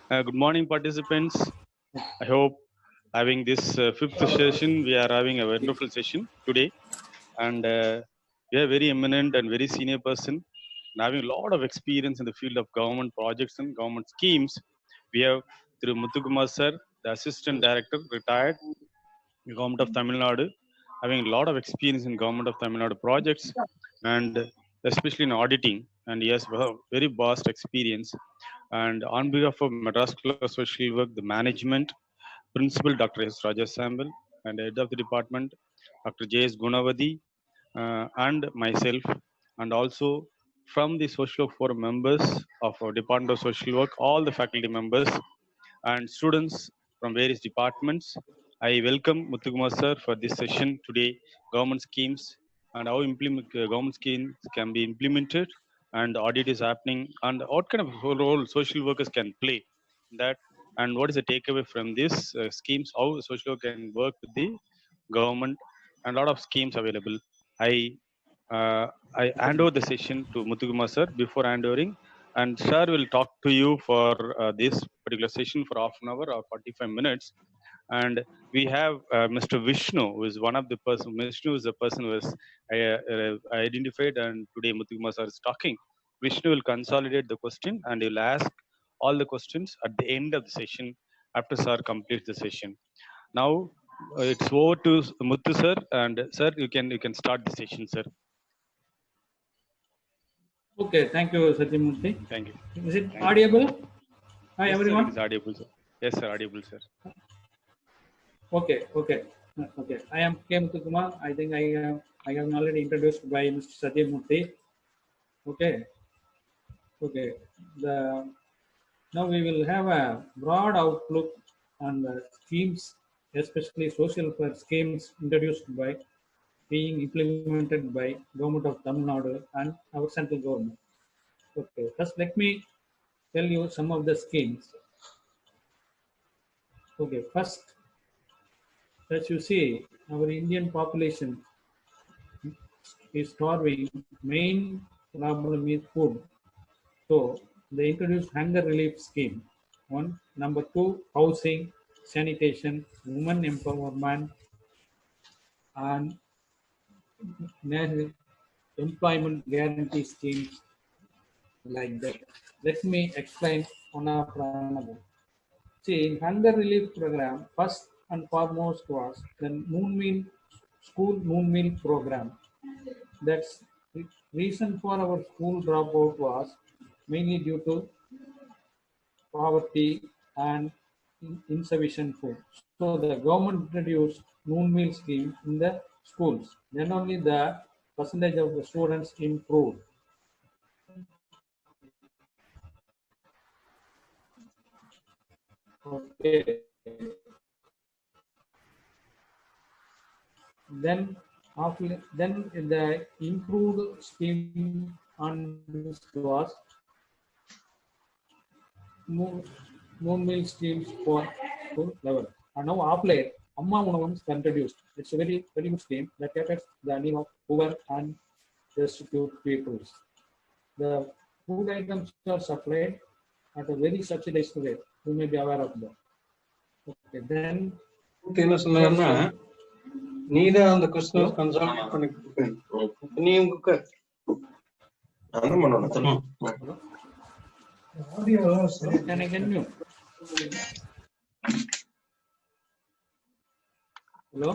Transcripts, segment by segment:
Good morning, participants. I hope having this fifth session, we are having a wonderful session today, and we are very eminent and very senior person, and having a lot of experience in the field of government projects and government schemes. We have through Muthukumar sir, the assistant director, retired, government of Tamil Nadu, having a lot of experience in government of Tamil Nadu projects, and especially in auditing, and he has very vast experience. And on behalf of Madras Club of Social Work, the management, Principal Dr. S. Raja Sambal, and Head of the Department, Dr. J. S. Gunavadi, and myself, and also from the Social Work Forum members of our Department of Social Work, all the faculty members and students from various departments. I welcome Muthukumar sir for this session today, government schemes and how government schemes can be implemented, and audit is happening, and what kind of role social workers can play in that, and what is the takeaway from these schemes, how social work can work with the government, and a lot of schemes available. I uh, I hand over the session to Muthukumar sir. Before handovering, and sir will talk to you for this particular session for half an hour or 45 minutes. And we have Mr. Vishnu, who is one of the person. Vishnu is the person who is identified, and today Muthukumar sir is talking. Vishnu will consolidate the question and he will ask all the questions at the end of the session after sir completes the session. Now it's over to Muthu sir, and sir, you can start the session, sir. Okay, thank you, Satyamurthy. Thank you. Is it audible? Hi, Yes, everyone. sir, it is audible, sir. Yes, sir, audible, sir. Okay. I am K. Muthukumar. I think I am already introduced by Mr. Satyamurthy. Okay. Now we will have a broad outlook on the schemes, especially social welfare schemes introduced by being implemented by Government of Tamil Nadu and our central government. Okay. First, let me tell you some of the schemes. Okay. First, as you see, our Indian population is starving. Main problem is food. So they introduced hunger relief scheme. One. Number two, housing, sanitation, women empowerment, and employment guarantee schemes like that. Let me explain one after another. See, in hunger relief program, first and foremost was the school noon meal program. That's the reason for our school dropout was mainly due to poverty and insufficient food. So the government introduced noon meal scheme in the schools. Then only the percentage of the students improved. Okay. Then the improved scheme on this was noon meal schemes for school level. And now of late, Amma Unavam is introduced. It's a very good scheme that caters the need of poor and destitute peoples. The food items are supplied at a very subsidized rate. You may be aware of that. Okay, then என்ன சொன்னாங்கன்னா நீதான் அந்த question consult பண்ணி நீயும் குக்க அதான் பண்ணணும். can I continue? Hello?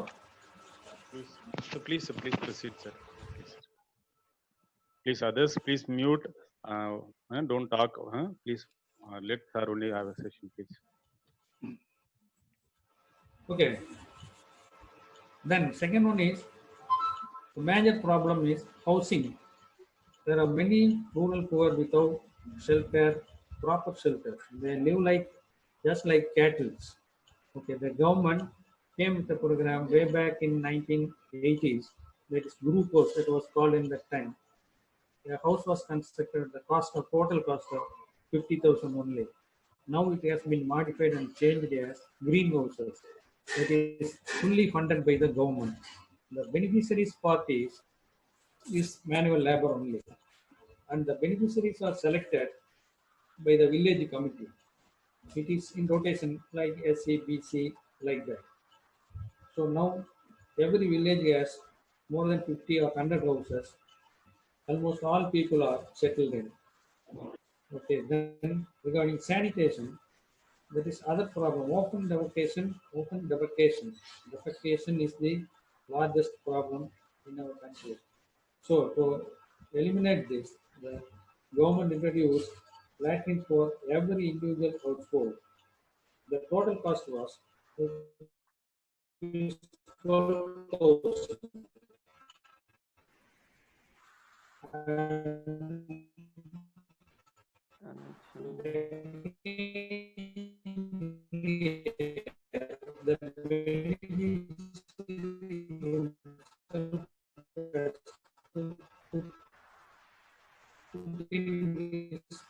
Please proceed, sir. Please, others, please mute. Don't talk. Please let sir only have a session, please. Okay. Then second one is the major problem is housing. There are many rural poor without shelter, proper shelter. They live just like cattle. Okay, the government came with a program way back in 1980s. That is glucose, that was called in that time. A house was constructed, the total cost of 50,000 only. Now it has been modified and changed as greenhouses. It is fully funded by the government. The beneficiaries parties is manual labor only, and the beneficiaries are selected by the village committee. It is in rotation like SC, BC, like that. So now every village has more than 50 or 100 houses. Almost all people are settled in. Okay, then regarding sanitation, that is other problem. Open defecation. Open defecation. Defecation is the largest problem in our country. So to eliminate this, the government introduced latrines for every individual household. The total cost was ₹12,000.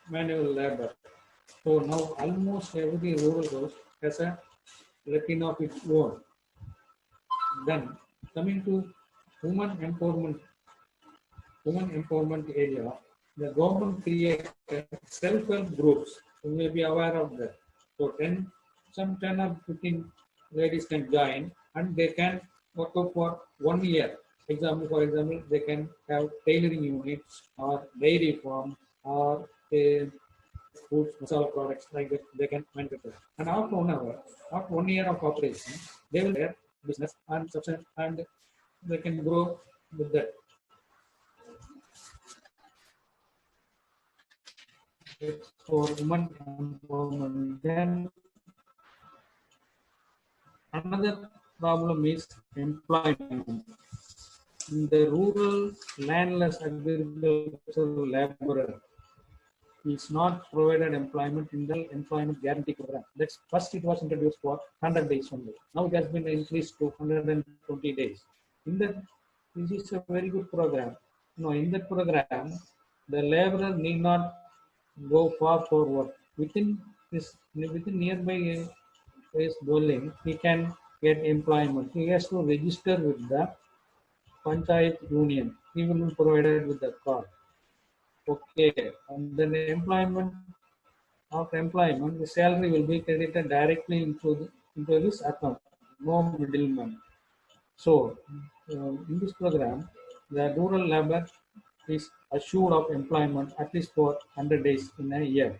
Manual labor. So now almost every rural house has a latrine of its own. Then coming to women empowerment, area, the government created self-help groups. You may be aware of that. So some 10 or 15 ladies can join and they can work out for 1 year. For example, they can have tailoring units or dairy farm or foods, masala products like that they can manufacture. And after 1 year of operation, they will have business and substance and they can grow with that. For women empowerment. Then another problem is employment. In the rural landless agricultural laborer is not provided employment in the employment guarantee program. That's first it was introduced for 100 days only. Now it has been increased to 120 days. In that, this is a very good program. In that program, the laborer need not go far for work. Within nearby his dwelling, he can get employment. He has to register with the Panchayat Union. He will be provided with the card. Okay, and then employment, the salary will be credited directly into his account. No middleman. So, in this program, the rural labor is assured of employment at least for 100 days in a year.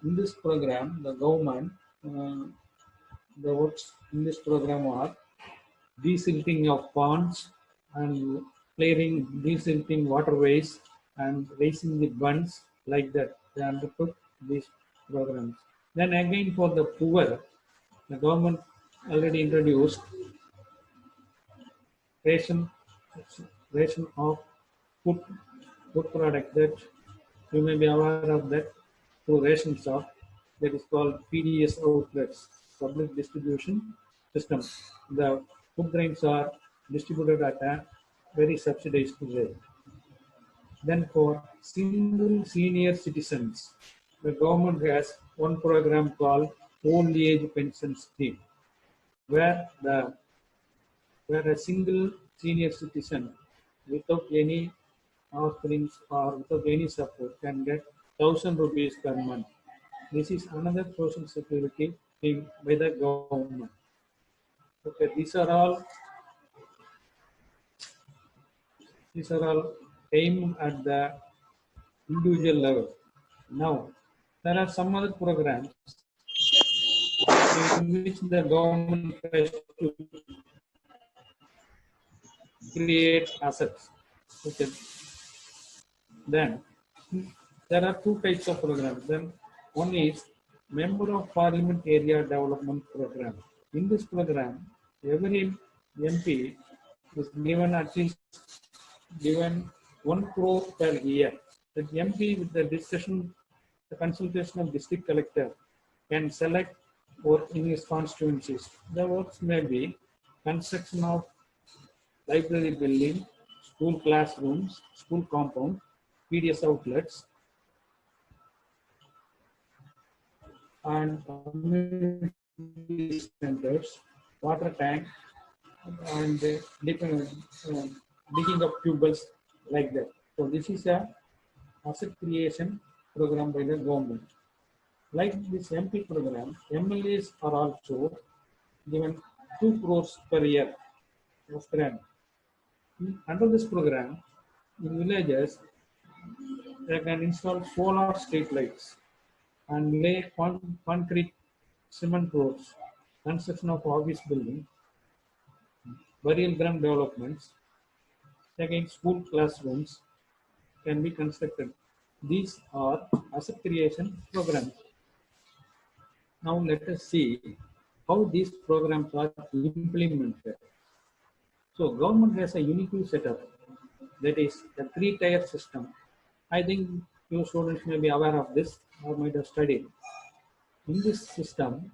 In this program, the government, the works in this program are desilting of ponds and clearing, desilting waterways and raising the bunds like that. They undertook these programs. Then again for the poor, the government already introduced ration of food product that you may be aware of that through ration shop that is called PDS outlets, public distribution system. The food grains are distributed at a very subsidized rate. Then for single senior citizens, the government has one program called Old Age Pension Scheme, where a single senior citizen without any offerings or without any support can get ₹1,000 per month. This is another social security scheme by the government. Okay, these are all aimed at the individual level. Now, there are some other programs in which the government has to create assets. Okay. Then there are two types of programs. Then one is Member of Parliament Area Development Program. In this program, every MP is given at least 1 crore per year. The MP with the consultation of district collector can select work in his constituencies. The works may be construction of library building, school classrooms, school compound, PDS outlets, and community centers, water tank, and digging of tubes like that. So this is a asset creation program by the government. Like this MP program, MLAs are also given 2 crores per year of grant. Under this program, in villages, they can install solar street lights and lay concrete cement roads, construction of office building, burial ground developments, second school classrooms can be constructed. These are asset creation programs. Now let us see how these programs are implemented. So government has a unique setup, that is a 3-tier system. I think you students may be aware of this or might have studied. In this system,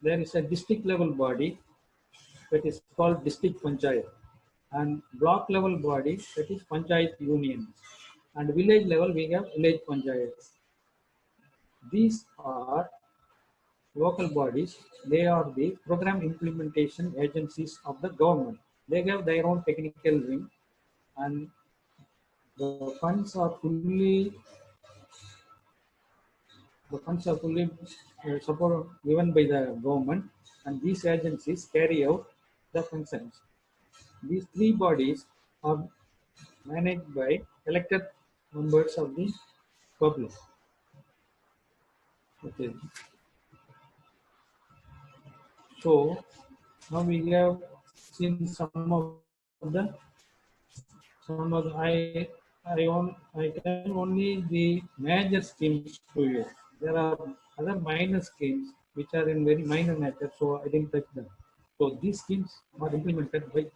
there is a district level body that is called district panchayat, and block level body that is panchayat unions, and village level we have village panchayats. These are local bodies. They are the program implementation agencies of the government. They have their own technical wing, and the funds are fully support given by the government, and these agencies carry out the functions. These 3 bodies are managed by elected members of the public. Okay. So now we have seen some of the I can only the major schemes to you. There are other minor schemes which are in very minor nature, so I didn't touch them. So these schemes are implemented by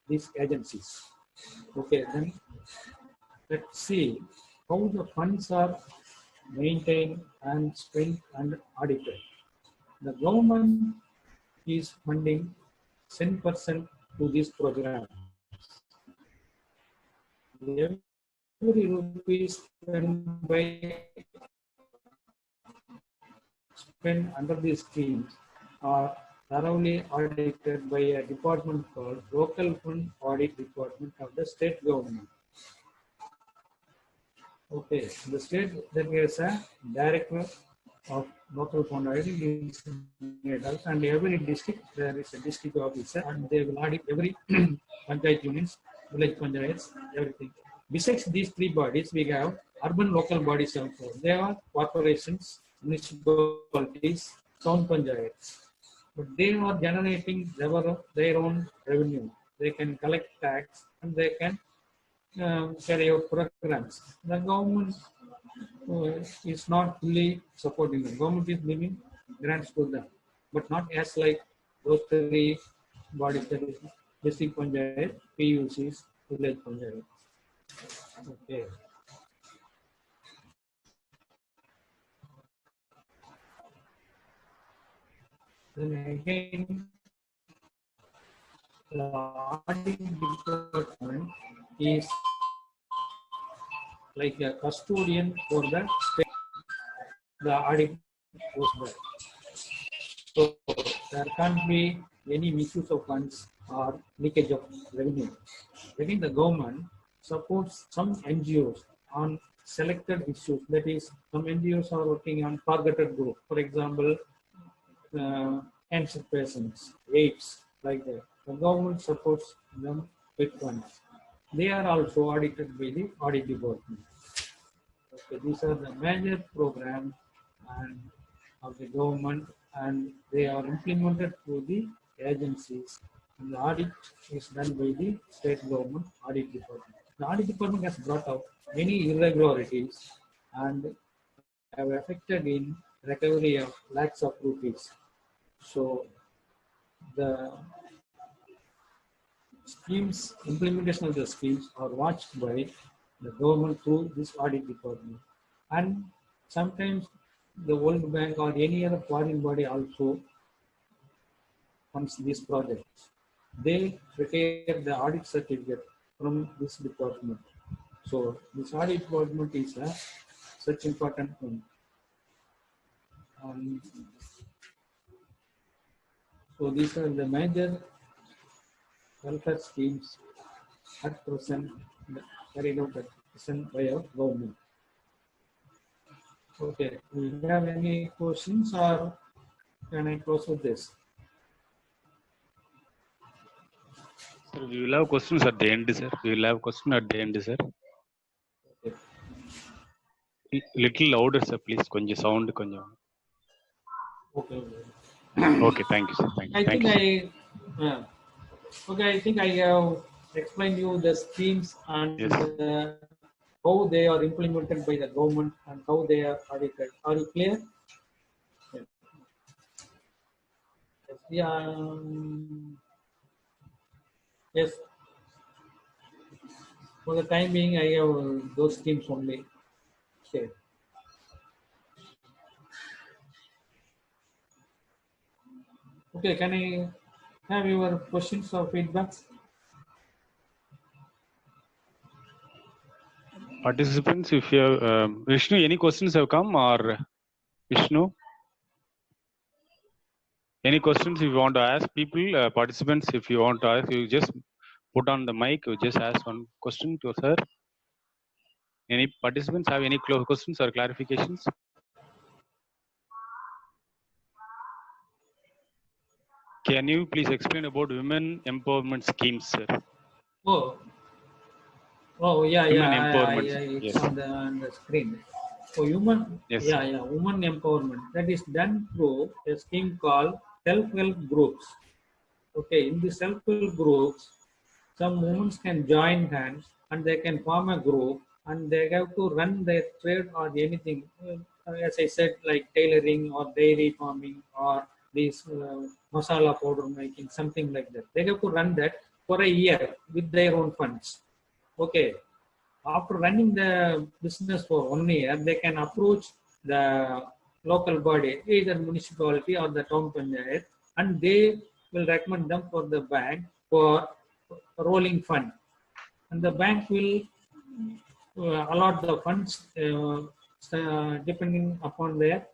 these agencies. Okay, then let's see how the funds are maintained and spent and audited. The government is funding 10% to these programs. Every rupee spent under these schemes are thoroughly audited by a department called Local Fund Audit Department of the state government. Okay, the state then has a director of local fund audit, and every district there is a district officer, and they will audit every panchayat units, village panchayats, everything. Besides these 3 bodies, we have urban local bodies also. They are corporations, municipalities, town panchayats, but they are generating their own revenue. They can collect tax and they can carry out programs. The government is not fully supporting them. Government is giving grants to them, but not as like those 3 bodies, that is district panchayat, PUCs, village panchayat. Okay. Then again, the audit department is like a custodian for the state. The audit goes there. So there can't be any misuse of funds or leakage of revenue. Again, the government supports some NGOs on selected issues. That is, some NGOs are working on targeted group. For example, cancer patients, AIDS, like that. The government supports them with funds. They are also audited by the audit department. Okay, these are the major programs and of the government, and they are implemented through the agencies. And the audit is done by the state government audit department. The audit department has brought out many irregularities and have affected in recovery of lakhs of rupees. So the schemes, implementation of the schemes are watched by the government through this audit department. And sometimes the World Bank or any other foreign body also funds these projects. They prepare the audit certificate from this department. So this audit department is such important one. So these are the major welfare schemes at present carried out at present by our government. Okay. Do you have any questions or can I close with this? Sir, we will have questions at the end, sir. We will have question at the end, sir. Okay. Little louder, sir, please. Konja sound, konja. Okay. Okay, thank you, sir. Thank you. I Thank think you, sir. I think I have explained you the schemes and Yes. how they are implemented by the government and how they are audited. Are you clear? Yeah. Yeah. Yes. For the time being, I have those schemes only. Okay. Okay. Can I have your questions or feedbacks? Participants, if you have, Vishnu, any questions have come or Vishnu? Any questions if you want to ask people, participants, if you want to ask, you just put on the mic, you just ask one question to sir. Any participants have any questions or clarifications? Can you please explain about women empowerment schemes, sir? Oh, oh yeah, Women yeah. empowerment. It's Yes. on the screen. So human, Yes. yeah, woman empowerment that is done through a scheme called self-help groups. Okay, in the self-help groups, some women can join hands and they can form a group and they have to run their trade or anything. As I said, like tailoring or dairy farming or this masala powder making, something like that. They have to run that for a year with their own funds. Okay, after running the business for 1 year, they can approach the local body, either municipality or the town panchayat, and they will recommend them for the bank for rolling fund. And the bank will allot the funds depending upon their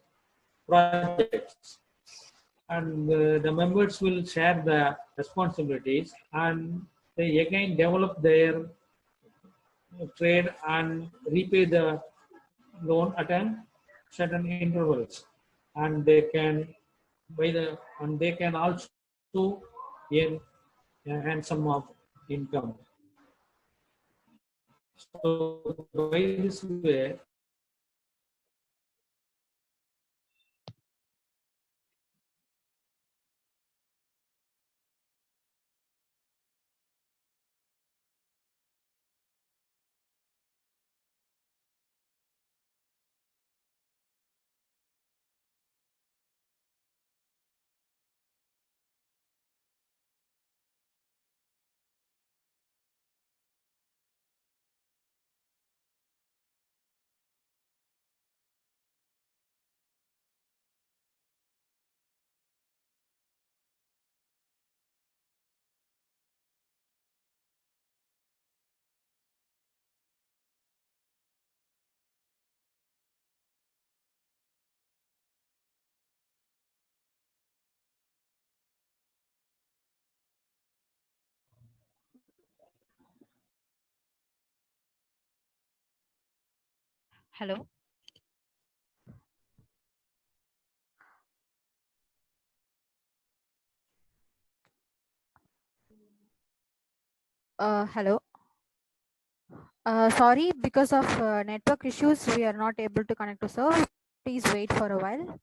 projects. And the members will share the responsibilities and they again develop their trade and repay the loan at a certain intervals, and they can and they can also earn a handsome of income. So by this way, Hello. Hello. Sorry, because of network issues, we are not able to connect to serve. Please wait for a while.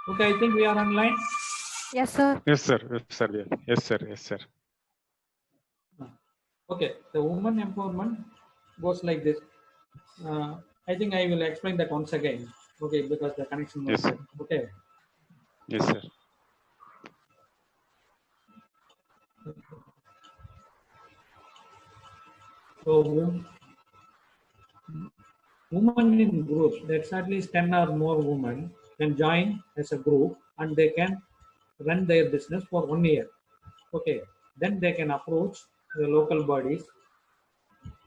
okay, I think we are online. Yes, sir. Yes, sir. Yes, sir. Yes, sir. Yes, sir. Okay, the woman empowerment goes like this. I think I will explain that once again. Okay, because the connection was Yes, sir. bad. Okay. Yes, sir. So women in groups, that's at least 10 or more women can join as a group and they can run their business for 1 year. Okay, then they can approach the local bodies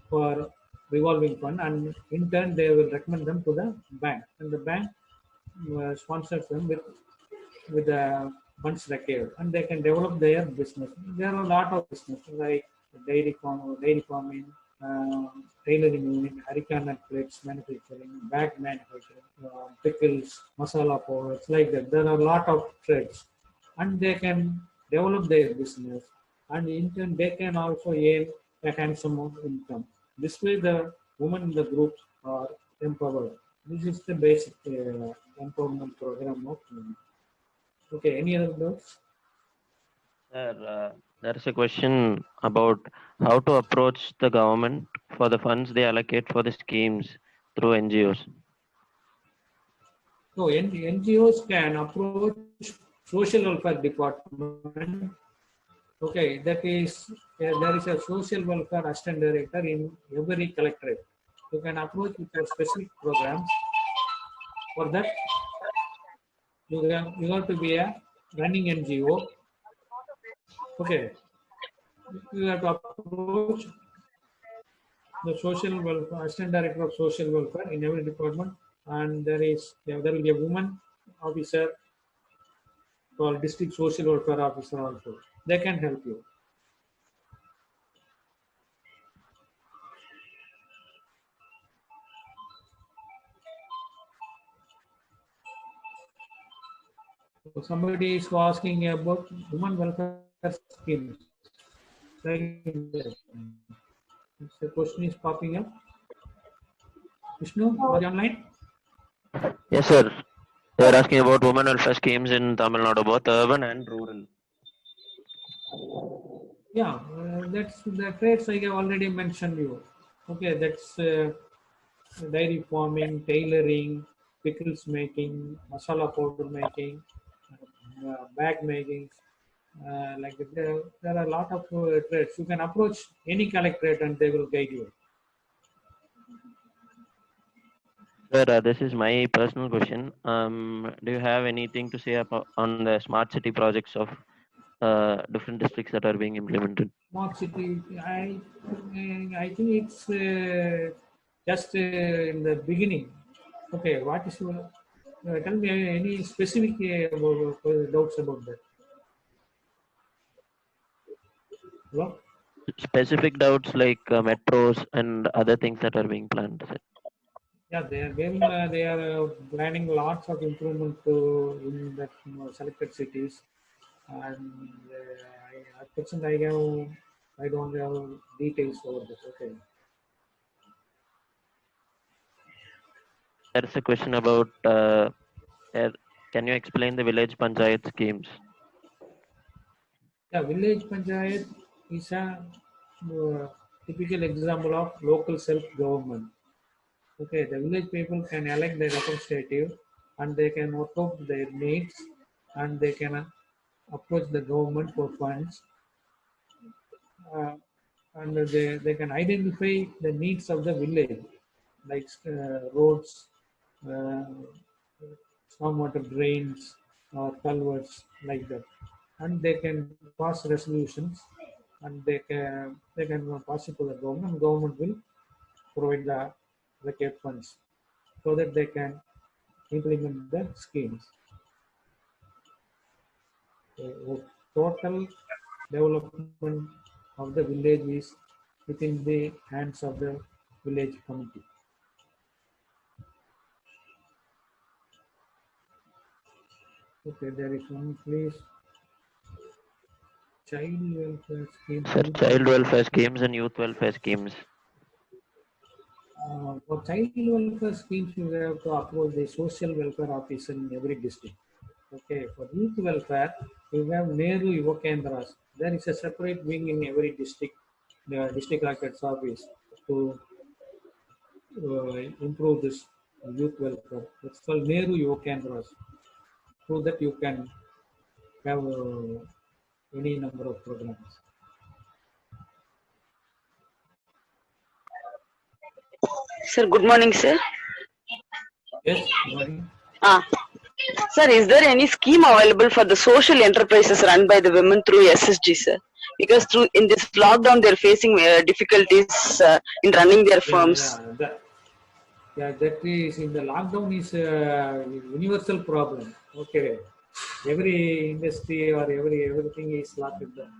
for revolving fund, and in turn they will recommend them to the bank, and the bank sponsors them with the funds required, and they can develop their business. There are a lot of business like dairy farming, tailoring unit, hurricane nut plates manufacturing, bag manufacturing, pickles, masala powders, like that. There are a lot of trades, and they can develop their business, and in turn they can also earn a handsome amount of income. This way, the women in the group are empowered. This is the basic empowerment program of women. Okay, any other doubts? Sir, there is a question about how to approach the government for the funds they allocate for the schemes through NGOs. So NGOs can approach social welfare department. Okay, that is there is a social welfare assistant director in every collectorate. You can approach with your specific programs. For that, you have to be a running NGO. Okay, you have to approach the social welfare assistant director of social welfare in every department, and there will be a woman officer or district social welfare officer also. They can help you. So somebody is asking about women welfare schemes. The question is popping up. Vishnu, are you online? Yes, sir. They are asking about women welfare schemes in Tamil Nadu, both urban and rural. Yeah, that's the trades I have already mentioned you. Okay, that's dairy farming, tailoring, pickles making, masala powder making, bag making. Like there are a lot of trades. You can approach any collectorate and they will guide you. Sir, this is my personal question. Do you have anything to say about on the smart city projects of different districts that are being implemented? Smart city, I think it's just in the beginning. Okay, what is your? Tell me any specific doubts about that. Hello? Specific doubts like metros and other things that are being planned, sir. Yeah, they are planning lots of improvement in that selected cities, and at present I don't have details over this. Okay. There is a question about can you explain the village panchayat schemes? Yeah, village panchayat is a typical example of local self-government. Okay, the village people can elect their representative, and they can work out their needs, and they can approach the government for funds, and they can identify the needs of the village, like roads, uh, stormwater drains, or culverts, like that, and they can pass resolutions, and they can pass it to the government. Government will provide the required funds so that they can implement the schemes. So, total development of the village is within the hands of the village committee. Okay, there is one place. Child welfare scheme. Sir, child welfare schemes and youth welfare schemes. For child welfare schemes, you have to approach the social welfare officer in every district. Okay, for youth welfare, you have Nehru Yuva Kendras. There is a separate wing in every district, the district collector's office, to improve this youth welfare. It's called Nehru Yuva Kendras. So that you can have any number of programs. Sir, good morning, sir. Yes, good morning. Sir, is there any scheme available for the social enterprises run by the women through SSG, sir? because through in this lockdown they're facing difficulties in running their firms. That is in the lockdown is a universal problem. Okay, every industry or everything is locked down.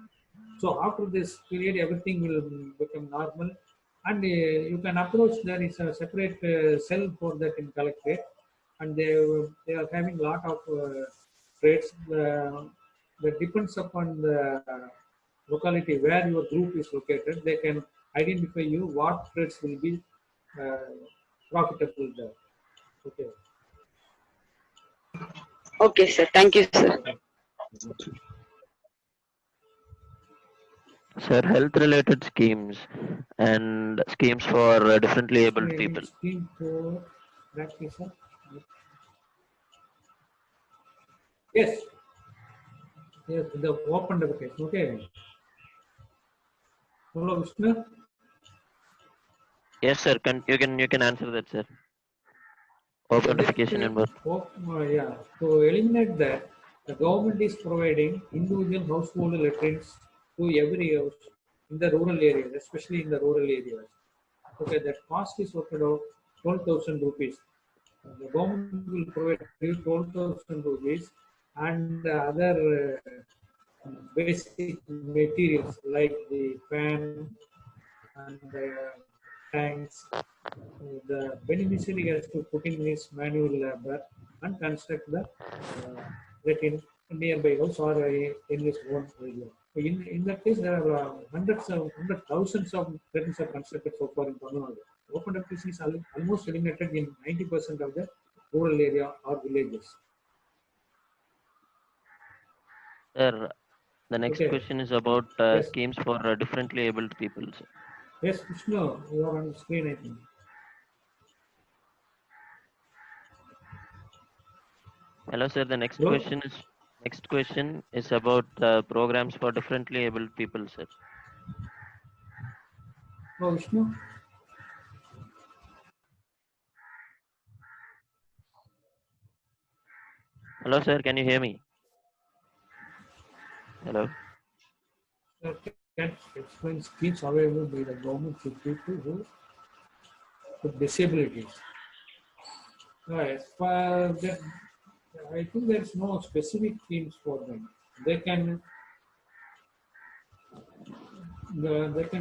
So after this period, everything will become normal, and you can approach. There is a separate cell for that in collectorate, and they are having lot of trades. That depends upon the locality where your group is located. They can identify you what trades will be uh, profitable there. Okay. Okay, sir. Thank you, sir. Sir, health-related schemes and schemes for differently abled people. Scheme for practitioner. Yes. Yes, the open application. Okay. Hello, Vishnu. Yes, sir. You can answer that, sir. Open notification and what? Yeah. To eliminate that, the government is providing individual household latrines to every house in the rural areas, especially in the rural areas. Okay, that cost is worked out 12,000 rupees. The government will provide 12,000 rupees and other basic materials like the fan and tanks. The beneficiary has to put in his manual labor and construct the that in nearby house or in his own area. In that case, there are hundred thousands of buildings are constructed so far in Tamil Nadu. Open application is almost eliminated in 90% of the rural area or villages. Sir, the next Okay. question is about Yes. schemes for differently abled people, sir. Yes, Vishnu, you are on the screen, I think. Hello, sir. The next Hello? question is about programs for differently abled people, sir. Oh, Vishnu. Hello, sir. Can you hear me? Hello. Can explain schemes available by the government to people who with disabilities. As far that, I think there is no specific schemes for them. They can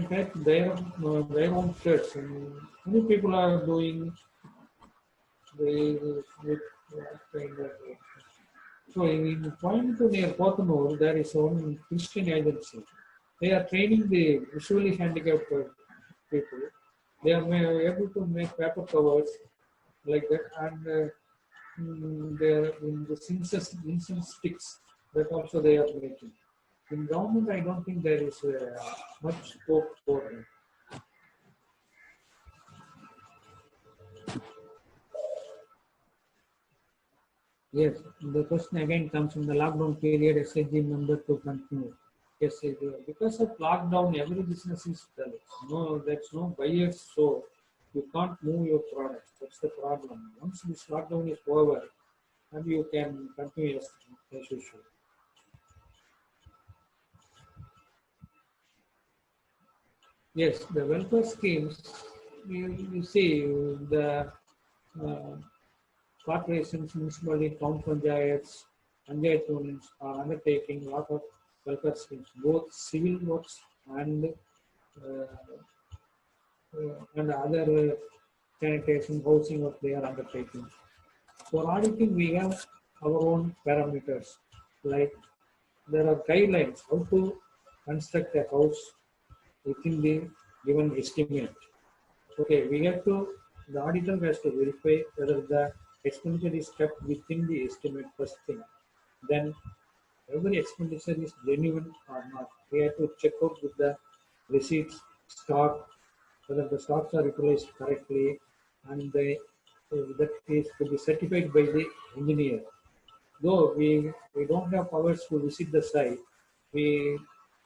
take their own shirts. And many people are doing with kind of. So in Coimbatore near Kothanoor, there is one Christian agency. They are training the visually handicapped people. They are able to make paper covers like that, and they are in the incense sticks that also they are making. In government, I don't think there is much scope for them. Yes, the question again comes in the lockdown period, SHG member to continue. Yes, because of lockdown, every business is dull. No, there's no buyers, so you can't move your products. That's the problem. Once this lockdown is over, and you can continue as usual. Yes, the welfare schemes, you see, the corporations, municipality, town panchayats, panchayat unions are undertaking a lot of welfare schemes, both civil works and other sanitation, housing work they are undertaking. For auditing, we have our own parameters, like there are guidelines how to construct a house within the given estimate. Okay, the auditor has to verify whether the expenditure is kept within the estimate first thing. Then every expenditure is genuine or not. We have to check out with the receipts, stock, whether the stocks are utilized correctly, and that is to be certified by the engineer. Though we don't have powers to visit the site, we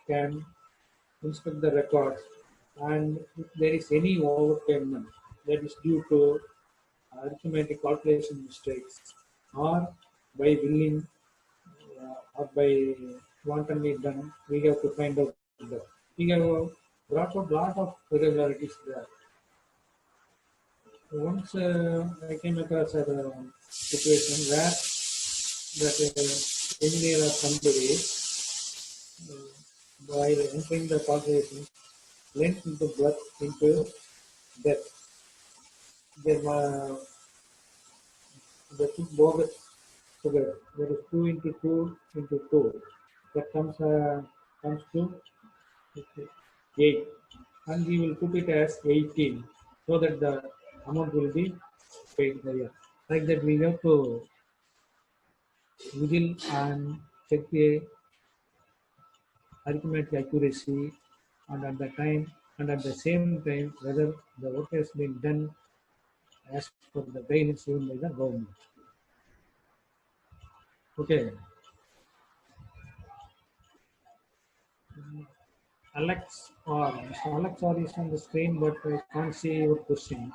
can inspect the records, and if there is any overpayment that is due to arithmetic calculation mistakes or by billing or by wantonly done, we have to find out that. We have brought up lot of irregularities there. Once I came across a situation where that engineer or somebody, while entering the corporation, went into birth into death. They took bogus sugar. That is 2 into 2 into 2. That comes to 8. And we will put it as 18 so that the amount will be paid higher. Like that, we have to wiggle and check the arithmetic accuracy and at the same time whether the work has been done as per the guidance given by the government. Okay. Alex or Mr. Alex or is on the screen, but I can't see your question.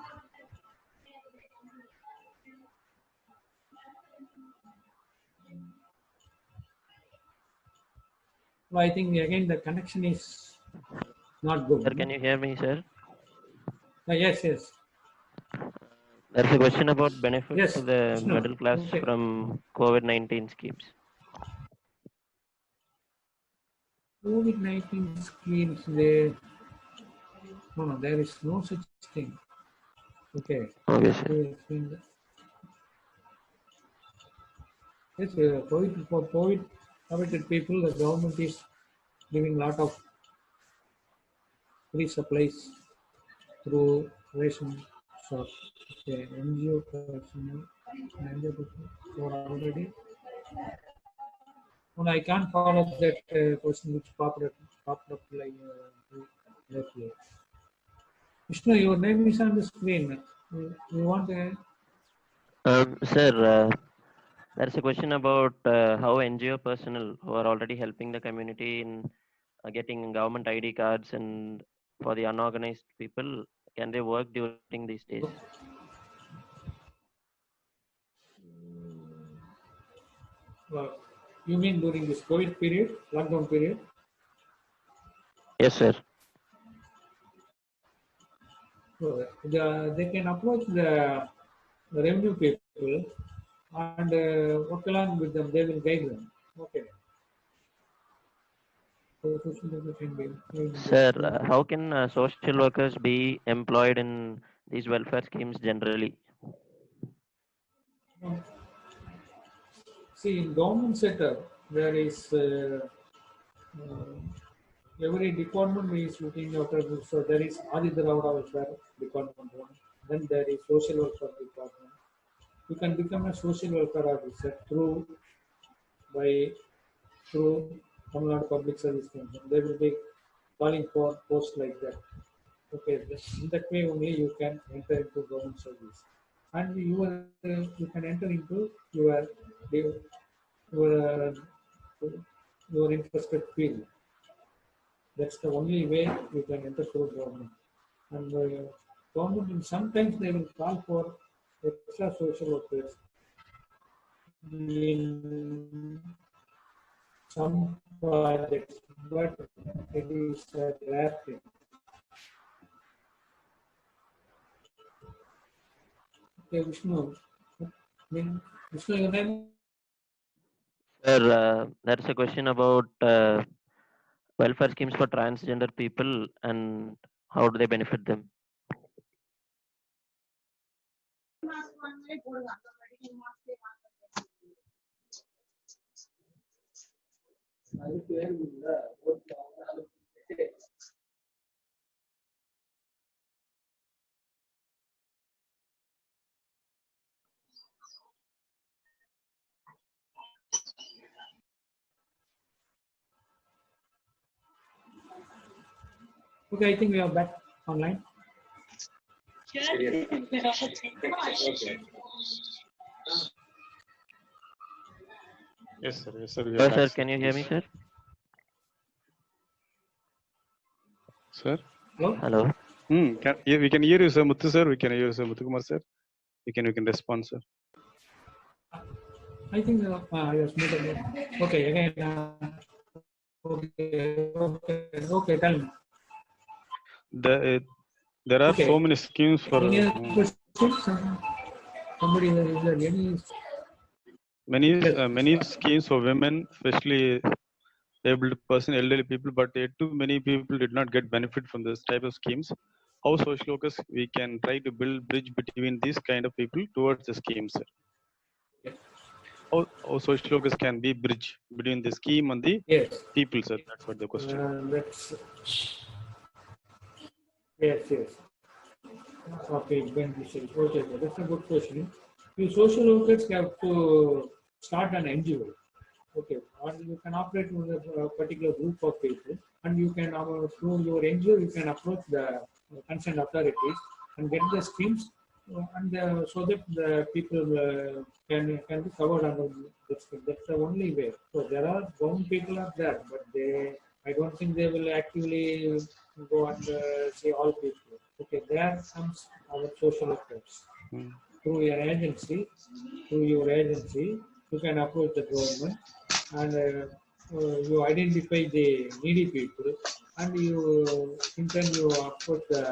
So I think again the connection is not good. Sir, can you hear me, sir? Yes. There's a question about benefit Yes, to the Vishnu. middle class Okay. from COVID-19 schemes. COVID-19 schemes, no, there is no such thing. Okay. Okay, sir. Yes, for COVID affected people, the government is giving a lot of free supplies through ration shop. Okay, NGO personnel, for already. No, I can't follow that question which popped up like lately. Vishnu, your name is on the screen. You want Sir, there's a question about how NGO personnel who are already helping the community in getting government ID cards and for the unorganized people, can they work during these days? you mean during this COVID period, lockdown period? Yes, sir. So they can approach the revenue people and work along with them. They will guide them. Okay. Sir, how can social workers be employed in these welfare schemes generally? See, in government sector, there is every department is looking after this. So there is Aditya welfare department one. Then there is social welfare department. You can become a social welfare officer through Tamil Nadu Public Service Commission. They will be calling for posts like that. Okay, in that way only you can enter into government service, and you can enter into your your interested field. That's the only way you can enter through government. And government sometimes they will call for extra social workers in some projects, but it is a rare thing. Okay, Vishnu, your name? Sir, there's a question about welfare schemes for transgender people and how do they benefit them? Okay, I think we are back online. Okay. Yes, sir. Yes, sir. We are Sir, back, can you hear me, sir? Sir? Hello. We can hear you, sir. Muthu, sir. We can hear you, sir. Muthukumar, sir. We can respond, sir. I think I was muted. Okay, again. Okay, tell me. There are so Okay. many schemes for Any other questions? Somebody, is there any? many schemes for women, especially able person, elderly people, but yet too many people did not get benefit from this type of schemes. How social workers we can try to build bridge between these kind of people towards the schemes? How social workers can be bridge between the scheme and the Yes. people, sir? That's what the question. Yes. Okay, beneficial. Okay, that's a good question. You social workers have to start an NGO. Okay, or you can operate with a particular group of people, and you can through your NGO you can approach the concerned authorities and get the schemes, and so that the people can be covered under the scheme. That's the only way. So there are government people are there, but I don't think they will actively go and see all people. Okay, there comes our social workers through your agency. Through your agency, you can approach the government and you identify the needy people, and in turn you approach the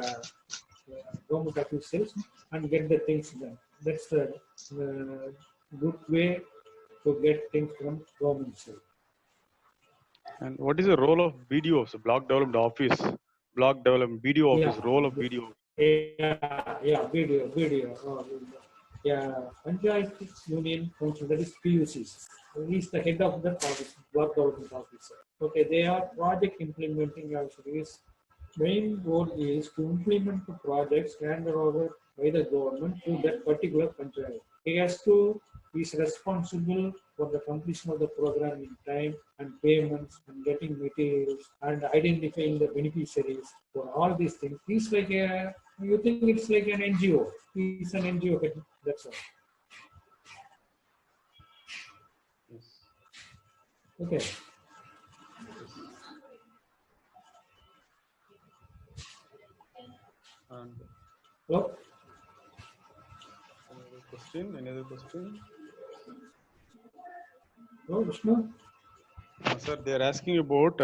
government officials and get the things done. That's the good way to get things from government side. And what is the role of BDO, so block development office, block development BDO office, role of BDO? BDO. Panchayat Union Council, that is PUCs. He is the head of the office, block development officer. Okay, they are project implementing officers. Main goal is to implement the projects handed over by the government to that particular panchayat. He is responsible for the completion of the program in time and payments and getting materials and identifying the beneficiaries for all these things. He's like you think it's like an NGO. He's an NGO head. That's all. Okay. And Hello? Any other question? Hello, Vishnu? Sir, they are asking about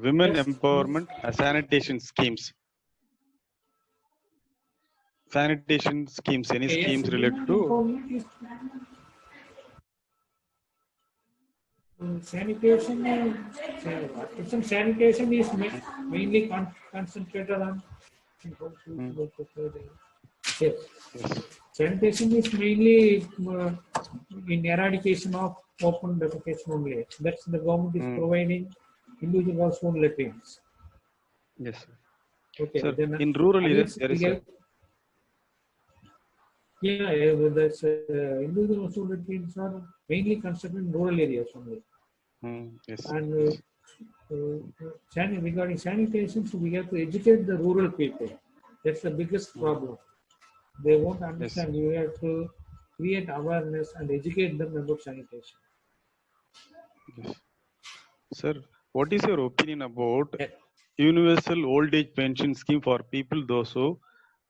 women empowerment sanitation schemes. Sanitation schemes, any schemes related to? Sanitation is mainly concentrated on. Yes. Sanitation is mainly in eradication of open defecation only. That's the government is providing individual household latrines. Yes, sir. Okay. Sir, then in rural areas, there is that's individual household latrines are mainly constructed in rural areas only. Yes. And regarding sanitation, so we have to educate the rural people. That's the biggest problem. They won't understand. You have to create awareness and educate them about sanitation. Yes. Sir, what is your opinion about universal old age pension scheme for people those who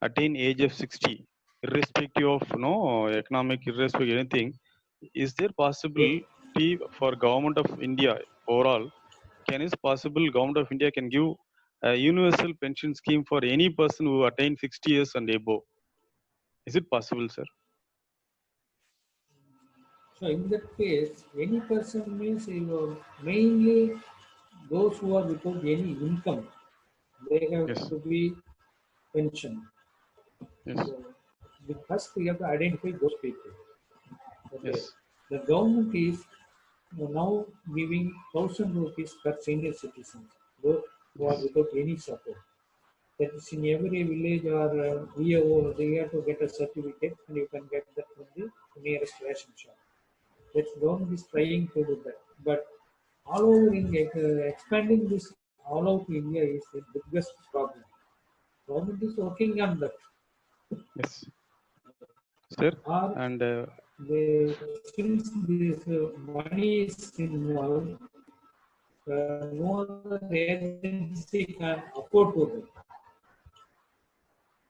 attain age of 60, irrespective of economic, irrespective of anything? Is there possibility for government of India overall? Is possible government of India can give a universal pension scheme for any person who attains 60 years and above? Is it possible, sir? So in that case, any person means mainly those who are without any income, they have to be pensioned. Yes. So first we have to identify those people. Okay. Yes. The government is now giving 1,000 rupees per senior citizens, those who are without any support. That is in every village or VO, they have to get a certificate and you can get that from the nearest ration shop. That government is trying to do that. But all over India, expanding this all over India is the biggest problem. Government is working on that. Yes. Sir, and since this money is involved, no other agency can afford to do.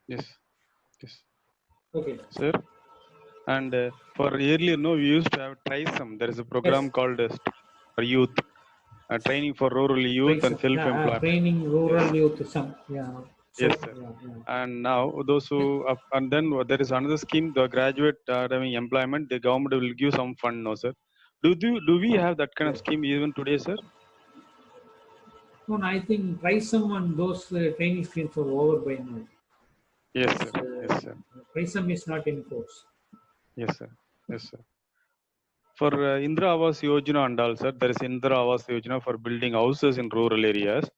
Yes. Yes. Okay. Sir, and for earlier, we used to have TRISOM. There is a program called for youth. training for rural youth and self-employment. Training rural youth, some, Yes, sir. And now those who and then there is another scheme, the graduate having employment, the government will give some fund, no sir? Do we have that kind of scheme even today, sir? No, I think Prism and those training schemes are over by now. Yes, sir. Yes, sir. Prism is not in force. Yes, sir. Yes, sir. For Indra Awas Yojana and all, sir, there is Indra Awas Yojana for building houses in rural areas.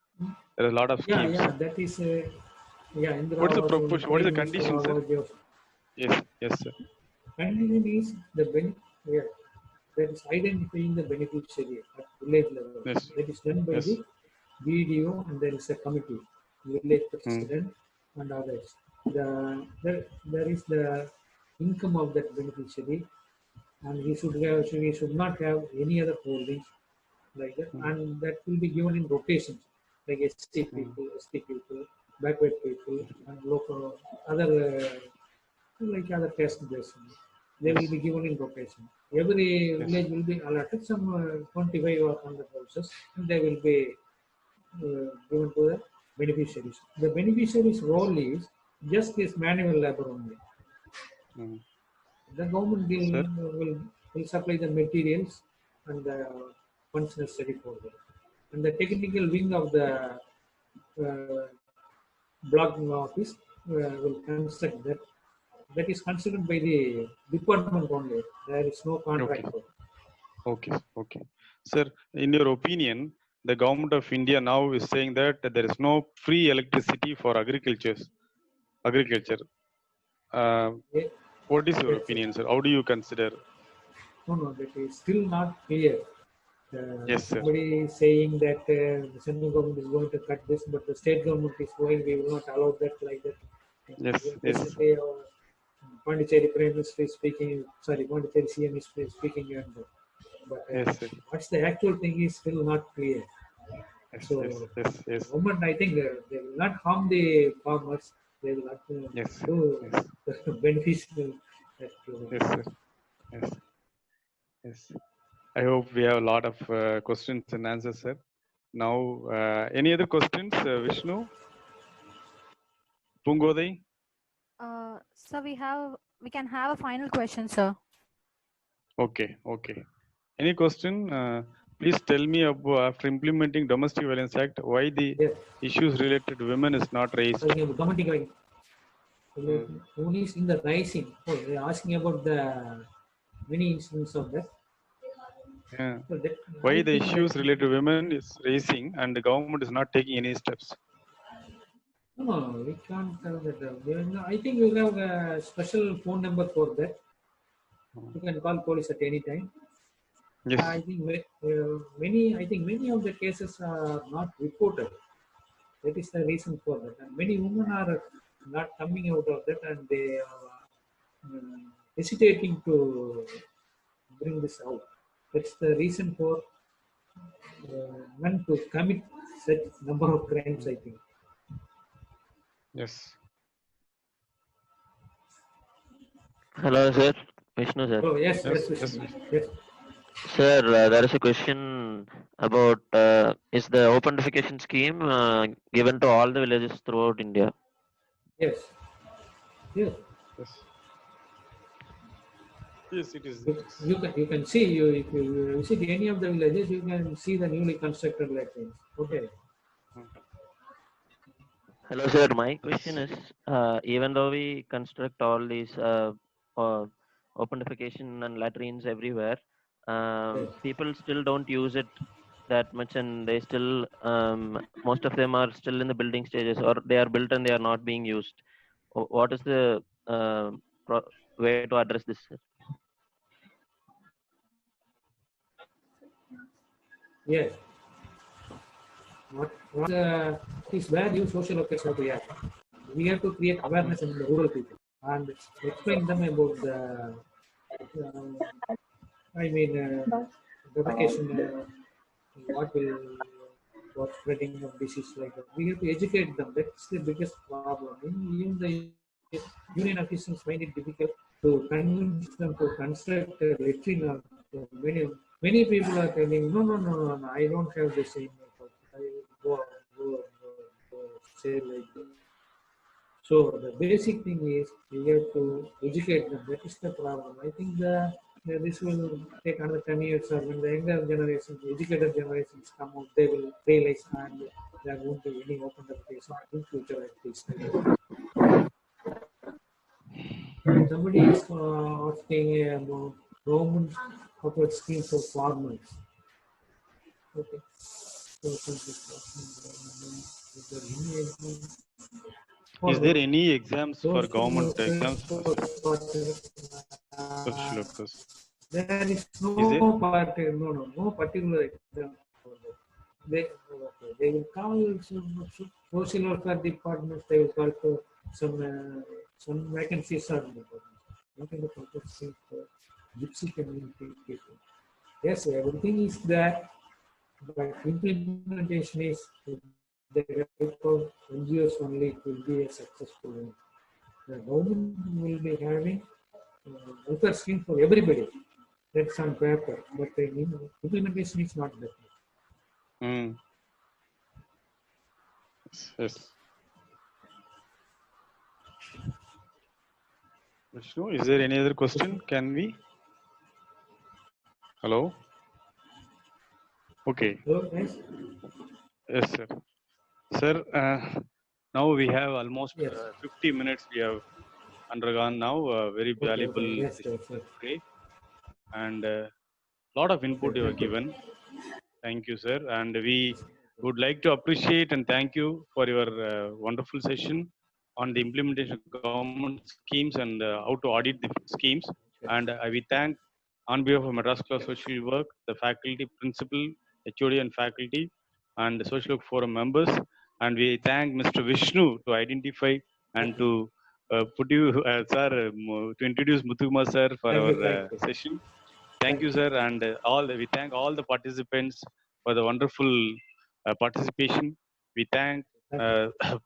There are a lot of schemes. That is Indra What is the Awas proportion? What is the condition, sir? Yes, yes, sir. Condition is that is identifying the beneficiary at village level. Yes. That is done by the BDO, and there is a committee, village president and others. There is the income of that beneficiary, and he should not have any other holdings like that, and that will be given in rotations, like ST people, ST people, backward people, and local other like other caste based. They will be given in rotation. Every village will be allotted some 25 or 100 houses, and they will be given to the beneficiaries. The beneficiaries' role is just this manual labor only. The government will supply the materials and the funds necessary for that. And the technical wing of the block office will construct that. That is considered by the department only. There is no contract. Okay. Sir, in your opinion, the government of India now is saying that there is no free electricity for agriculture. What is your opinion, sir? How do you consider? No, that is still not clear. Yes, sir. Somebody is saying that the central government is going to cut this, but the state government is going, we will not allow that like that. Yes. Pondicherry Prime Minister is speaking, Pondicherry CM is speaking, but what's the actual thing is still not clear. Government, I think they will not harm the farmers. They will not do beneficial. Yes, sir. Yes. I hope we have a lot of questions and answers, sir. Now, any other questions, Vishnu? Pungodai? So we can have a final question, sir. Okay. Any question? Please tell me about, after implementing Domestic Violence Act, why the issues related to women is not raised. Who is in the rising? They are asking about the many incidents of that. Why the issues related to women is raising and the government is not taking any steps? No, we can't tell that. I think we have a special phone number for that. You can call police at any time. Yes. I think many of the cases are not reported. That is the reason for that. And many women are not coming out of that, and they are hesitating to bring this out. That's the reason for men to commit such number of crimes, I think. Yes. Hello, sir. Vishnu, sir. Oh, yes. Sir, there is a question about is the open defecation scheme given to all the villages throughout India? Yes, it is. You can see, if you visit any of the villages, you can see the newly constructed latrines. Okay. Hello, sir. My question is, even though we construct all these open defecation and latrines everywhere, people still don't use it that much, and they still most of them are still in the building stages, or they are built and they are not being used. What is the way to address this, sir? Yes. What is where you social workers have to react. We have to create awareness in the rural people and explain them about the defecation, what spreading of disease like that. We have to educate them. That's the biggest problem. Even the union officials find it difficult to convince them to construct a latrine or many Many people are telling, no, no, no, no, no, I don't have the same method. I go say like that. So the basic thing is we have to educate them. That is the problem. I think this will take another 10 years, or when the younger generation, the educated generations come out, they will realize and there won't be any open education in future like this. Somebody is asking about government corporate scheme for farmers. Okay. So, Is there any exams for social government workers, exams for social workers? there is no Is there? no particular exam for that. They will call social welfare departments. They will call for some vacancies are in the department. Not in the corporate scheme for gypsy community people. Yes, everything is there, but implementation is the help of NGOs only. It will be a successful one. The government will be having welfare scheme for everybody. That's on paper, but the implementation is not that. Yes. Vishnu, is there any other question? Can we? Hello? Okay. So, yes, Yes, sir. Sir, now we have almost yes. 50 minutes we have undergone now. Very Okay, valuable okay. Yes, session yes, yes. today. And lot of input Okay, you have thank you. given. Thank you, sir. And we would like to appreciate and thank you for your wonderful session on the implementation of government schemes and how to audit the schemes. And we thank on behalf of Madras Class Social Work, the faculty, principal, HOD and faculty, and the Social Work Forum members. And we thank Mr. Vishnu to identify and to put you, sir, to introduce Muthukumar sir for Thank our you, thank you. session. Thank you, sir, and we thank all the participants for the wonderful participation. We thank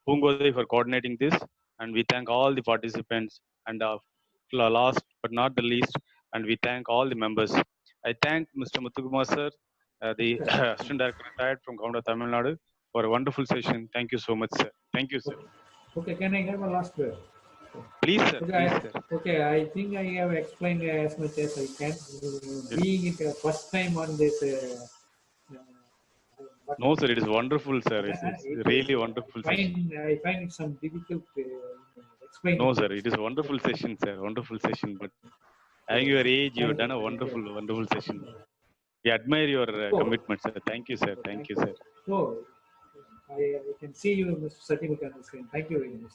Pungodai for coordinating this, and we thank all the participants. And last but not the least, and we thank all the members. I thank Mr. Muthukumar sir, the Assistant Director retired from Government of Tamil Nadu, for a wonderful session. Thank you so much, sir. Thank you, sir. Okay, can I have a last word? Please, sir. Okay, Please, sir. okay, I think I have explained as much as I can. Being it first time on this. But No, sir. It is wonderful, sir. It's really wonderful session. I find it some difficult explaining. No, sir. It is a wonderful session, sir. Wonderful session. But having your age, you have done a wonderful, wonderful session. We admire your commitment, sir. Thank you, sir. Thank you, sir. So, I can see you, Mr. Satyamukhan, on the screen. Thank you very much.